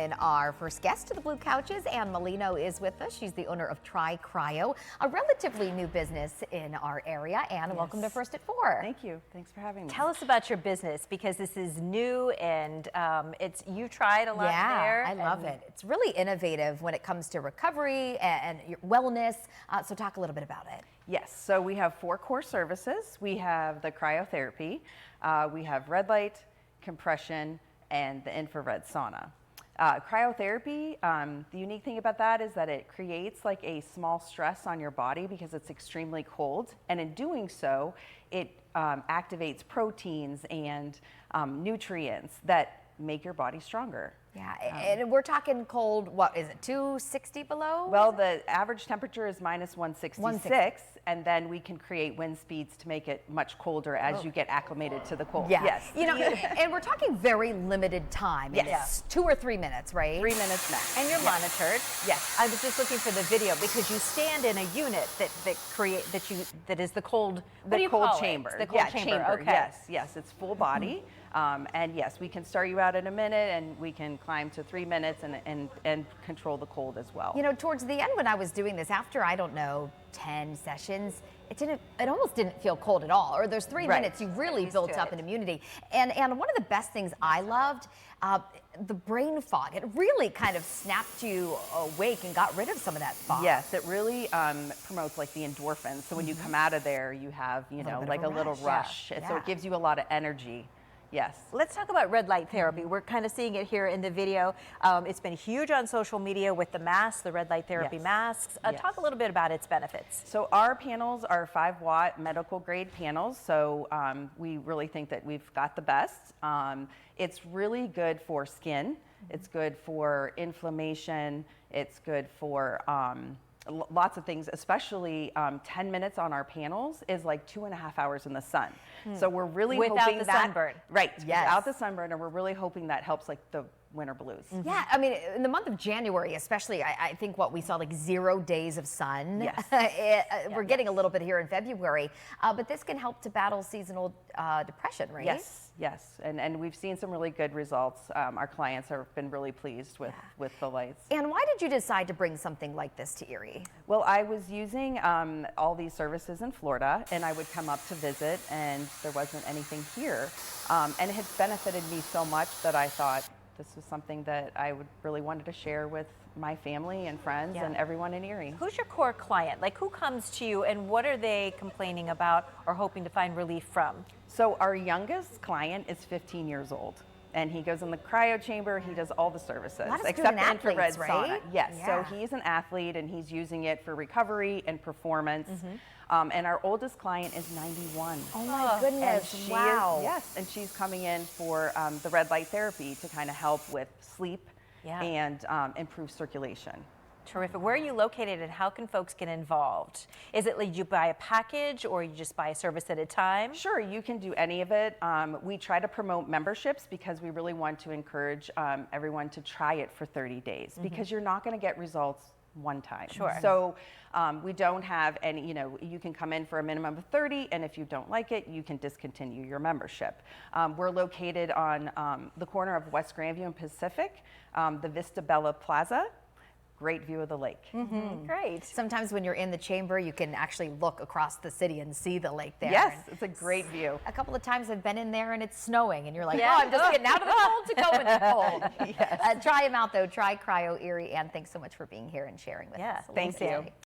And our first guest to the Blue Couches, Ann Maleno, is with us. She's the owner of Tricryo, a relatively new business in our area. Ann, welcome to First at 4. Thank you. Thanks for having me. Tell us about your business, because this is new and you tried a lot there. I love it. It's really innovative when it comes to recovery and your wellness. So talk a little bit about it. Yes, so we have 4 core services. We have the cryotherapy, we have red light, compression, and the infrared sauna. Cryotherapy, the unique thing about that is that it creates like a small stress on your body because it's extremely cold, and in doing so, it activates proteins and nutrients that make your body stronger. Yeah, and we're talking cold, what is it, 260 below? Well, the average temperature is minus 166, and then we can create wind speeds to make it much colder as you get acclimated to the cold. Yeah. Yes. You know, and we're talking very limited time. Yes. It's 2 or 3 minutes, right? 3 minutes max. And you're monitored. Yes. I was just looking for the video because you stand in a unit that is the cold. What do you cold call it? chamber. The cold yeah, chamber. Okay. Yes, it's full body. And yes, we can start you out in a minute, and we can climb to 3 minutes and control the cold as well. You know, towards the end when I was doing this, after, I don't know, 10 sessions, it almost didn't feel cold at all. Or there's 3 minutes, you really built up an immunity. And one of the best things I loved, the brain fog. It really kind of snapped you awake and got rid of some of that fog. Yes, it really promotes like the endorphins. So when you come out of there, you have, you know, like a little rush. Yeah. So it gives you a lot of energy. Yes. Let's talk about red light therapy. We're kind of seeing it here in the video. It's been huge on social media with the masks, the red light therapy masks. Talk a little bit about its benefits. So our panels are 5-watt medical grade panels. So we really think that we've got the best. It's really good for skin. It's good for inflammation. It's good for lots of things, especially 10 minutes on our panels is like 2.5 hours in the sun. So we're really without hoping the that, sunburn. Right, Yes. without the sunburn, and we're really hoping that helps like the winter blues. Yeah, I mean, in the month of January, especially, I think what we saw, like 0 days of sun. Yes. We're getting a little bit here in February, but this can help to battle seasonal depression, right? Yes, and we've seen some really good results. Our clients have been really pleased with the lights. And why did you decide to bring something like this to Erie? Well, I was using all these services in Florida, and I would come up to visit, and there wasn't anything here. And it had benefited me so much that I thought this was something that I would really wanted to share with my family and friends and everyone in Erie. Who's your core client? Like, who comes to you and what are they complaining about or hoping to find relief from? So our youngest client is 15 years old, and he goes in the cryo chamber. He does all the services except the infrared sauna. Yes, so he's an athlete, and he's using it for recovery and performance. And our oldest client is 91. Oh my goodness, wow. Yes, and she's coming in for the red light therapy to kind of help with sleep and improve circulation. Terrific. Where are you located and how can folks get involved? Is it like you buy a package or you just buy a service at a time? Sure, you can do any of it. We try to promote memberships because we really want to encourage everyone to try it for 30 days because you're not going to get results one time. Sure. So we don't have any, you know, you can come in for a minimum of 30, and if you don't like it, you can discontinue your membership. We're located on the corner of West Grandview and Pacific, the Vista Bella Plaza. Great view of the lake. Great. Sometimes when you're in the chamber, you can actually look across the city and see the lake there. Yes, it's a great view. A couple of times I've been in there and it's snowing, and you're like, oh, I'm just getting out of the cold to go in the cold. Yes. Try them out, though. Try Cryo Erie. And thanks so much for being here and sharing with us. Thank you.